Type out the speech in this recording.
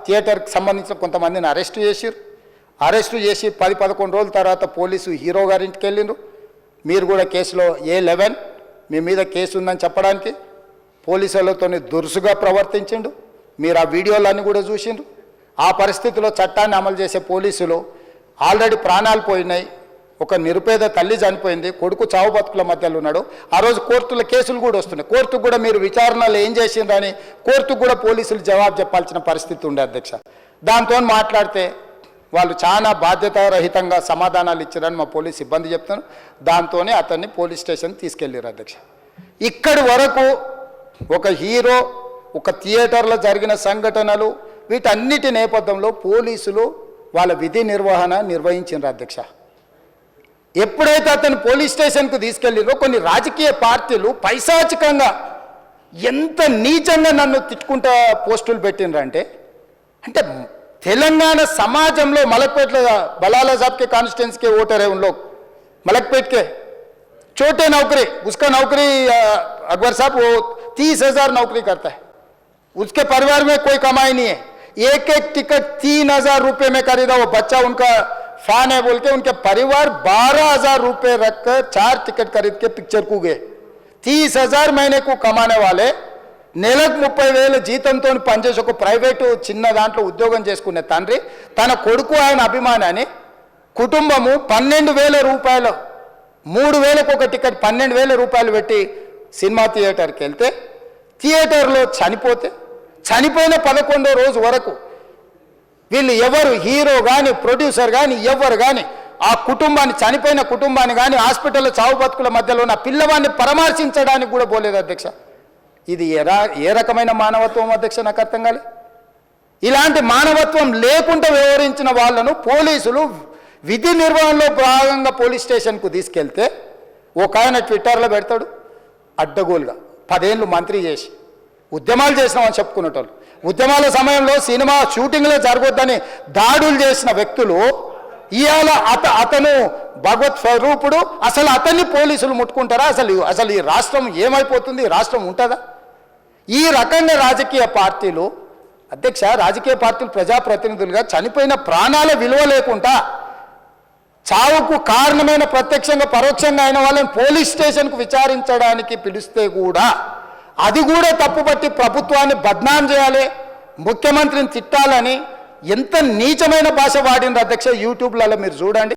థియేటర్కి సంబంధించిన కొంతమందిని అరెస్టు చేసిరు. అరెస్టు చేసి 10-11 రోజుల తర్వాత పోలీసు హీరో గారింటికి వెళ్ళిండ్రు. మీరు కూడా కేసులో A11 మీ మీద కేసు ఉందని చెప్పడానికి పోలీసులతో దురుసుగా ప్రవర్తించిండు. మీరు ఆ వీడియోలన్నీ కూడా చూసిండ్రు. ఆ పరిస్థితిలో చట్టాన్ని అమలు చేసే పోలీసులు ఆల్రెడీ ప్రాణాలు పోయినాయి. ఒక నిరుపేద తల్లి చనిపోయింది, కొడుకు చావు బతుకుల మధ్యలో ఉన్నాడు. ఆ రోజు కోర్టుల కేసులు కూడా వస్తున్నాయి. కోర్టుకు కూడా మీరు విచారణలు ఏం చేసిండ్రని కోర్టుకు కూడా పోలీసులు జవాబు చెప్పాల్సిన పరిస్థితి ఉండే అధ్యక్ష. దాంతో మాట్లాడితే వాళ్ళు చాలా బాధ్యతారహితంగా సమాధానాలు ఇచ్చారని మా పోలీస్ సిబ్బంది చెప్తాను. దాంతోనే అతన్ని పోలీస్ స్టేషన్ తీసుకెళ్ళారు అధ్యక్ష. ఇక్కడి వరకు ఒక హీరో, ఒక థియేటర్లో జరిగిన సంఘటనలు, వీటన్నిటి నేపథ్యంలో పోలీసులు వాళ్ళ విధి నిర్వహణ నిర్వహించారు అధ్యక్ష. ఎప్పుడైతే అతను పోలీస్ స్టేషన్కు తీసుకెళ్ళిరో కొన్ని రాజకీయ పార్టీలు పైశాచికంగా ఎంత నీచంగా నన్ను తిట్టుకుంటా పోస్టులు పెట్టినరంటే, అంటే తెలంగాణ समाजంలో మలక్పేట్ बलाला साहब के कॉन्स्टिट्यूंसी के वोटर है उन लोग, मलकपेट के छोटे नौकरी, उसका नौकरी अकबर साहब वो 30,000 नौकरी करता है, उसके परिवार में कोई कमाई नहीं है, एक एक टिकट 3,000 रुपये में खरीदा, वो बच्चा उनका फैन है बोल के उनके परिवार 12,000 रुपये रखकर 4 टिकट खरीद के पिक्चर को गए। 30,000 महीने को कमाने वाले నెలకు 30,000 జీతంతో పనిచేసి ఒక ప్రైవేటు చిన్న దాంట్లో ఉద్యోగం చేసుకునే తండ్రి తన కొడుకు ఆయన అభిమానాన్ని కుటుంబము 12,000 రూపాయలు 3,000కు ఒక టికెట్ 12,000 రూపాయలు పెట్టి సినిమా థియేటర్కి వెళ్తే థియేటర్లో చనిపోతే చనిపోయిన 11వ రోజు వరకు వీళ్ళు ఎవరు హీరో కానీ ప్రొడ్యూసర్ కానీ ఎవరు కానీ ఆ కుటుంబాన్ని చనిపోయిన కుటుంబాన్ని కానీ హాస్పిటల్లో చావు బతుకుల మధ్యలో ఉన్న పిల్లవాడిని పరామర్శించడానికి కూడా పోలేదు అధ్యక్ష. ఇది ఏ రకమైన మానవత్వం అధ్యక్ష? నాకు అర్థం కాలే. ఇలాంటి మానవత్వం లేకుండా వ్యవహరించిన వాళ్ళను పోలీసులు విధి నిర్వహణలో భాగంగా పోలీస్ స్టేషన్కు తీసుకెళ్తే ఒక ఆయన ట్విట్టర్లో పెడతాడు అడ్డగోలుగా 10 ఏళ్ళు మంత్రి చేసి ఉద్యమాలు చేసినామని చెప్పుకునేటోళ్ళు, ఉద్యమాల సమయంలో సినిమా షూటింగ్లో జరగొద్దని దాడులు చేసిన వ్యక్తులు ఇవాళ అతను భగవత్ స్వరూపుడు, అసలు అతన్ని పోలీసులు ముట్టుకుంటారా? అసలు ఈ రాష్ట్రం ఏమైపోతుంది? రాష్ట్రం ఉంటుందా? ఈ రకంగా రాజకీయ పార్టీలు అధ్యక్ష, రాజకీయ పార్టీలు ప్రజాప్రతినిధులుగా చనిపోయిన ప్రాణాల విలువ లేకుండా చావుకు కారణమైన ప్రత్యక్షంగా పరోక్షంగా అయిన వాళ్ళని పోలీస్ స్టేషన్కు విచారించడానికి పిలిస్తే కూడా అది కూడా తప్పుపట్టి ప్రభుత్వాన్ని బద్నాం చేయాలి, ముఖ్యమంత్రిని తిట్టాలని ఎంత నీచమైన భాష వాడింది అధ్యక్ష. యూట్యూబ్లలో మీరు చూడండి.